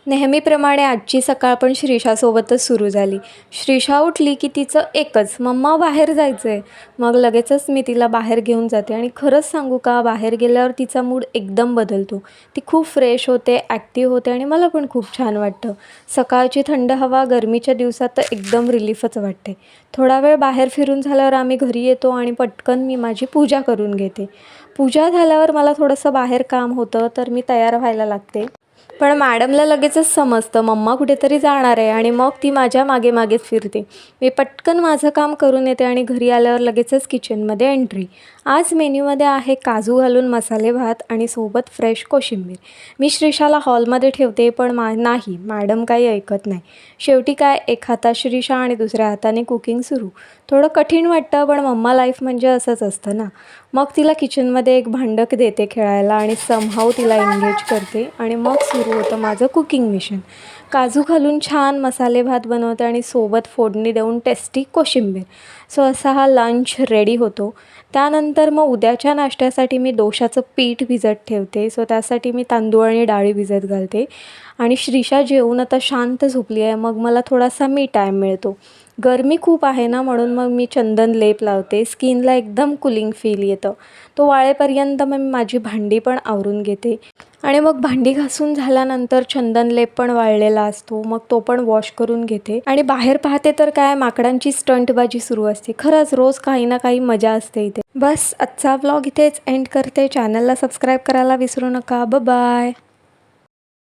नेहमीप्रमाणे आजची सकाळ पण श्रीषासोबतच सुरू झाली. श्रीषा उठली की तिचं एकच, "मम्मा बाहेर जायचं आहे." मग लगेचच मी तिला बाहेर घेऊन जाते आणि खरंच सांगू का, बाहेर गेल्यावर तिचा मूड एकदम बदलतो. ती खूप फ्रेश होते, ॲक्टिव्ह होते आणि मला पण खूप छान वाटतं. सकाळची थंड हवा गरमीच्या दिवसात तर एकदम रिलीफच वाटते. थोडा वेळ बाहेर फिरून झाल्यावर आम्ही घरी येतो आणि पटकन मी माझी पूजा करून घेते. पूजा झाल्यावर मला थोडंसं बाहेर काम होतं, तर मी तयार व्हायला लागते. पण मॅडमला लगेचच समजतं मम्मा कुठेतरी जाणार आहे आणि मग ती माझ्या मागे मागेच फिरते. मी पटकन माझं काम करून येते आणि घरी आल्यावर लगेचच किचनमध्ये एंट्री. आज मेन्यूमध्ये आहे काजू घालून मसाले भात आणि सोबत फ्रेश कोशिंबीर. मी श्रीषाला हॉलमध्ये ठेवते, पण नाही, मॅडम काही ऐकत नाही. शेवटी काय, एक हातात श्रीषा आणि दुसऱ्या हाताने कुकिंग सुरू. थोडं कठीण वाटतं, पण मम्मा लाईफ म्हणजे असंच असतं ना. मग तिला किचनमध्ये एक भांडं देते खेळायला आणि समहाऊ तिला एंगेज करते आणि मग सुरू होतं माझं कुकिंग मिशन. काजू घालून छान मसाले भात बनवते आणि सोबत फोडणी देऊन टेस्टी कोशिंबीर. सो असा हा लंच रेडी होतो. त्यानंतर मग उद्याच्या नाश्त्यासाठी मी डोशाचं पीठ भिजत ठेवते. सो त्यासाठी मी तांदूळ आणि डाळी भिजत घालते आणि श्रीषा जेवून आता शांत झोपली आहे. मग मला थोडासा मी टाईम मिळतो. गरमी खूप आहे ना, म्हणून मग मी चंदन लेप लावते. स्किनला एकदम कूलिंग फील येतं. तो वाळेपर्यंत मग मी माझी भांडी पण आवरून घेते आणि मग भांडी घासून झाल्यानंतर चंदन लेप पण वाळलेला असतो. मग तो पण वॉश करून घेते आणि बाहेर पाहते तर काय, माकडांची स्टंटबाजी सुरू असते. खरंच रोज काही ना काही मजा असते इथे. बस आजचा व्लॉग इथेच एंड करते. चॅनलला सबस्क्राईब करायला विसरू नका. बाय.